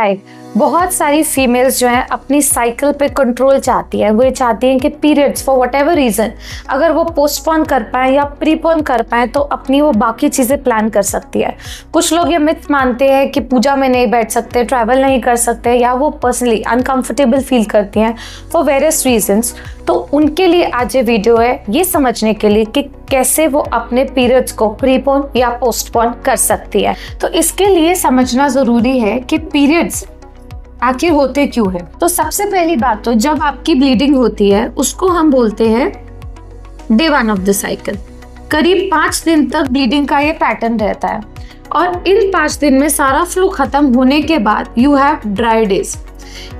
हाय, बहुत सारी फीमेल्स जो हैं अपनी साइकिल पे कंट्रोल चाहती हैं। वो ये चाहती हैं कि periods for what ever reason अगर वो पोस्टपोन कर पाएँ या प्रीपोन कर पाएँ तो अपनी वो बाकी चीज़ें प्लान कर सकती है। कुछ लोग ये मिथ मानते हैं कि पूजा में नहीं बैठ सकते, ट्रैवल नहीं कर सकते, या वो पर्सनली अनकंफर्टेबल फील करती हैं फॉर वेरियस रीजंस। तो उनके लिए आज ये वीडियो है ये समझने के लिए कि कैसे वो अपने पीरियड्स को प्रीपोन या पोस्टपोन कर सकती है। तो इसके लिए समझना ज़रूरी है कि पीरियड्स आखिर होते क्यों है। तो सबसे पहली बात तो जब आपकी ब्लीडिंग होती है उसको हम बोलते हैं डे 1 ऑफ द साइकिल। करीब 5 दिन तक ब्लीडिंग का ये पैटर्न रहता है और इन 5 दिन में सारा फ्लो खत्म होने के बाद यू हैव ड्राई डेज।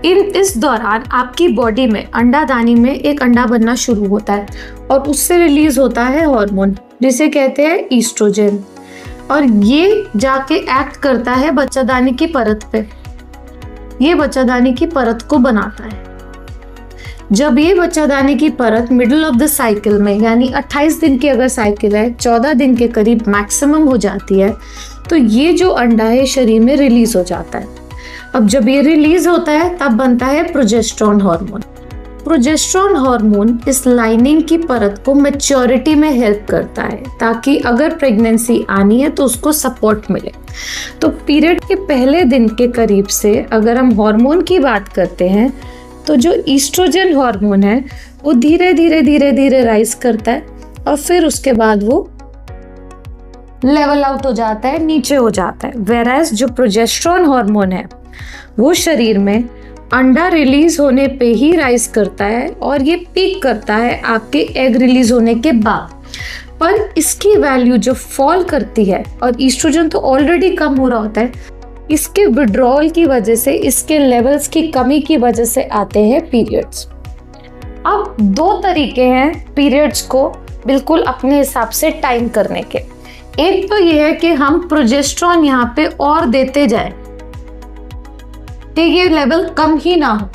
इस दौरान आपकी बॉडी में अंडादानी में एक अंडा बनना शुरू होता है और उससे रिलीज होता है हार्मोन जिसे कहते हैं ईस्ट्रोजन, और ये जाके एक्ट करता है बच्चादानी की परत पे। ये बच्चादानी की परत को बनाता है। जब ये बच्चादानी की परत मिडिल ऑफ द साइकिल में, यानी 28 दिन की अगर साइकिल है, 14 दिन के करीब मैक्सिमम हो जाती है, तो ये जो अंडा है शरीर में रिलीज हो जाता है। अब जब ये रिलीज होता है तब बनता है प्रोजेस्टेरॉन हार्मोन। प्रोजेस्टेरॉन हार्मोन इस लाइनिंग की परत को मैच्योरिटी में हेल्प करता है ताकि अगर प्रेगनेंसी आनी है तो उसको सपोर्ट मिले। तो पीरियड के पहले दिन के करीब से अगर हम हार्मोन की बात करते हैं तो जो ईस्ट्रोजन हार्मोन है वो धीरे धीरे राइज करता है और फिर उसके बाद वो लेवल आउट हो जाता है, नीचे हो जाता है। वेराज जो प्रोजेस्टेरॉन हार्मोन है वो शरीर में अंडा रिलीज होने पे ही राइज करता है और ये पीक करता है आपके एग रिलीज होने के बाद। पर इसकी वैल्यू जो फॉल करती है, और ईस्ट्रोजन तो ऑलरेडी कम हो रहा होता है, इसके विड्रॉल की वजह से, इसके लेवल्स की कमी की वजह से आते हैं पीरियड्स। अब 2 तरीके हैं पीरियड्स को बिल्कुल अपने हिसाब से टाइम करने के। एक तो ये है कि हम प्रोजेस्टेरॉन यहाँ पे और देते जाएं कि ये लेवल कम ही ना हो।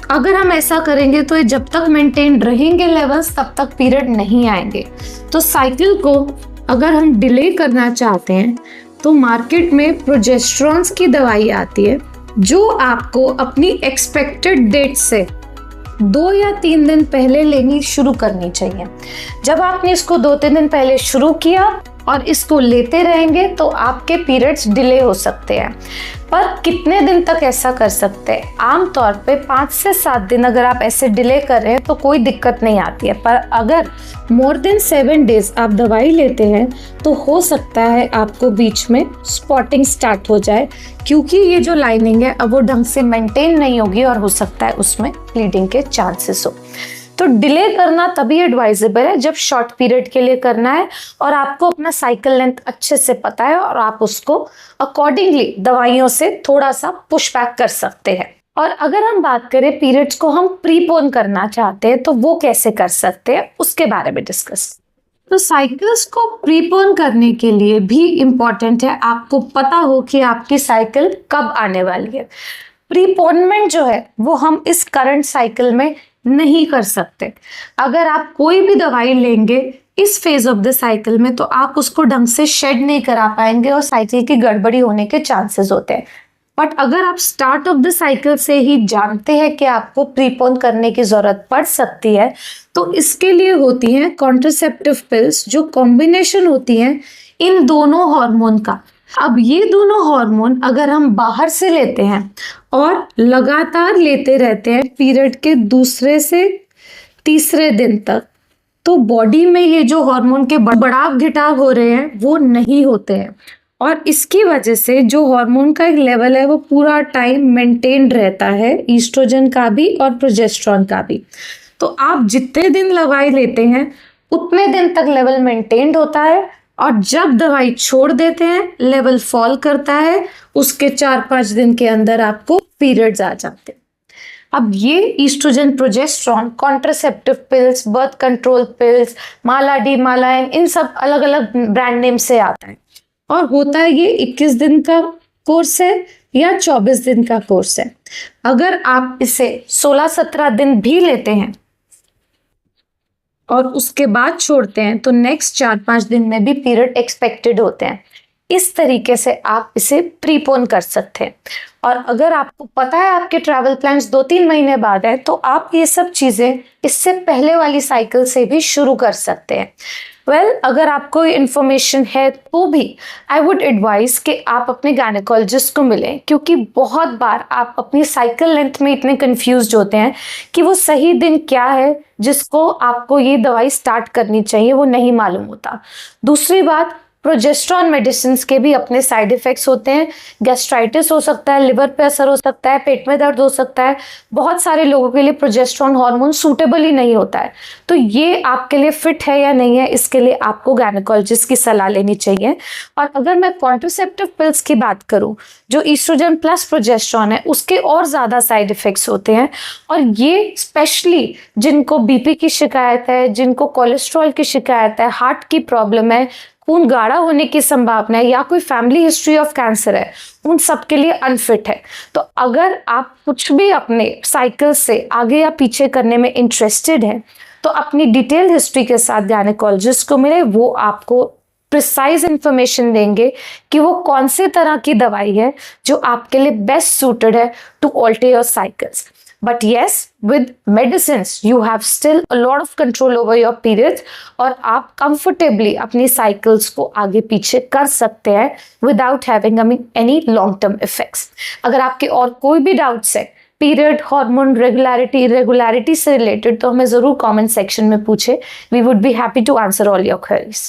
अगर हम ऐसा करेंगे तो ये जब तक मेंटेन रहेंगे लेवल्स तब तक पीरियड नहीं आएंगे। तो साइकिल को अगर हम डिले करना चाहते हैं तो मार्केट में प्रोजेस्टेरॉन्स की दवाई आती है जो आपको अपनी एक्सपेक्टेड डेट से 2 या 3 दिन पहले लेनी शुरू करनी चाहिए। जब आपने इसको 2-3 दिन पहले शुरू किया और इसको लेते रहेंगे तो आपके पीरियड्स डिले हो सकते हैं। पर कितने दिन तक ऐसा कर सकते हैं? आमतौर पे 5 से 7 दिन अगर आप ऐसे डिले कर रहे हैं तो कोई दिक्कत नहीं आती है। पर अगर मोर देन 7 डेज आप दवाई लेते हैं तो हो सकता है आपको बीच में स्पॉटिंग स्टार्ट हो जाए, क्योंकि ये जो लाइनिंग है अब वो ढंग से मेंटेन नहीं होगी और हो सकता है उसमें ब्लीडिंग के चांसेस हो। तो डिले करना तभी एडवाइजेबल है जब शॉर्ट पीरियड के लिए करना है और आपको अपना साइकिल लेंथ अच्छे से पता है और आप उसको अकॉर्डिंगली दवाइयों से थोड़ा सा पुश बैक कर सकते हैं। और अगर हम बात करें पीरियड्स को हम प्रीपोन करना चाहते हैं तो वो कैसे कर सकते हैं उसके बारे में डिस्कस। तो साइकिल्स को प्रीपोन करने के लिए भी इम्पॉर्टेंट है आपको पता हो कि आपकी साइकिल कब आने वाली है। प्रीपोनमेंट जो है वो हम इस करंट साइकिल में नहीं कर सकते। अगर आप कोई भी दवाई लेंगे इस फेज ऑफ द साइकिल में तो आप उसको ढंग से शेड नहीं करा पाएंगे और साइकिल की गड़बड़ी होने के चांसेस होते हैं। बट अगर आप स्टार्ट ऑफ द साइकिल से ही जानते हैं कि आपको प्रीपोन करने की जरूरत पड़ सकती है तो इसके लिए होती हैं कॉन्ट्रासेप्टिव पिल्स, जो कॉम्बिनेशन होती हैं इन दोनों हार्मोन का। अब ये दोनों हार्मोन अगर हम बाहर से लेते हैं और लगातार लेते रहते हैं पीरियड के 2 से 3 दिन तक, तो बॉडी में ये जो हार्मोन के बढ़ाव घटाव हो रहे हैं वो नहीं होते हैं और इसकी वजह से जो हार्मोन का एक लेवल है वो पूरा टाइम मेंटेन रहता है, ईस्ट्रोजन का भी और प्रोजेस्टेरॉन का भी। तो आप जितने दिन दवाई लेते हैं उतने दिन तक लेवल मेंटेन्ड होता है और जब दवाई छोड़ देते हैं लेवल फॉल करता है, उसके 4-5 दिन के अंदर आपको पीरियड्स आ जाते हैं। अब ये estrogen, progesterone, contraceptive pills, birth control pills, Mala D, मालाइन, इन सब अलग अलग ब्रांड नेम से आता है और होता है ये 21 दिन का कोर्स है या 24 दिन का कोर्स है। अगर आप इसे 16-17 दिन भी लेते हैं और उसके बाद छोड़ते हैं तो नेक्स्ट 4-5 दिन में भी पीरियड एक्सपेक्टेड होते हैं। इस तरीके से आप इसे प्रीपोन कर सकते हैं। और अगर आपको पता है आपके ट्रैवल प्लान्स 2-3 महीने बाद है, तो आप ये सब चीज़ें इससे पहले वाली साइकिल से भी शुरू कर सकते हैं। अगर आपको इन्फॉर्मेशन है तो भी आई वुड एडवाइज कि आप अपने गायनेकोलॉजिस्ट को मिलें, क्योंकि बहुत बार आप अपनी साइकिल लेंथ में इतने कंफ्यूज्ड होते हैं कि वो सही दिन क्या है जिसको आपको ये दवाई स्टार्ट करनी चाहिए, वो नहीं मालूम होता। दूसरी बात, प्रोजेस्टेरॉन मेडिसिन के भी अपने साइड इफ़ेक्ट्स होते हैं। गैस्ट्राइटिस हो सकता है, लिवर पे असर हो सकता है, पेट में दर्द हो सकता है। बहुत सारे लोगों के लिए प्रोजेस्टेरॉन हार्मोन सूटेबल ही नहीं होता है। तो ये आपके लिए फिट है या नहीं है, इसके लिए आपको गायनेकोलॉजिस्ट की सलाह लेनी चाहिए। और अगर मैं कॉन्ट्रासेप्टिव पिल्स की बात करूँ, जो ईस्ट्रोजन प्लस प्रोजेस्टेरॉन है, उसके और ज़्यादा साइड इफ़ेक्ट्स होते हैं। और ये स्पेशली जिनको बीपी की शिकायत है, जिनको कोलेस्ट्रॉल की शिकायत है, हार्ट की प्रॉब्लम है, खून गाढ़ा होने की संभावना है, या कोई फैमिली हिस्ट्री ऑफ कैंसर है, उन सब के लिए अनफिट है। तो अगर आप कुछ भी अपने साइकिल से आगे या पीछे करने में इंटरेस्टेड हैं, तो अपनी डिटेल हिस्ट्री के साथ गायनेकोलॉजिस्ट को मिले। वो आपको प्रिसाइज इंफॉर्मेशन देंगे कि वो कौन से तरह की दवाई है जो आपके लिए बेस्ट सूटेड है to alter your cycles. But yes, with medicines, you have still a lot of control over your periods, और आप comfortably अपनी cycles को आगे पीछे कर सकते हैं without having any long-term effects. अगर आपके और कोई भी doubts है पीरियड, हार्मोन रेगुलरिटी, इरेगुलरिटी से रिलेटेड, तो हमें ज़रूर कमेंट सेक्शन में पूछे। We would be happy to answer all your queries.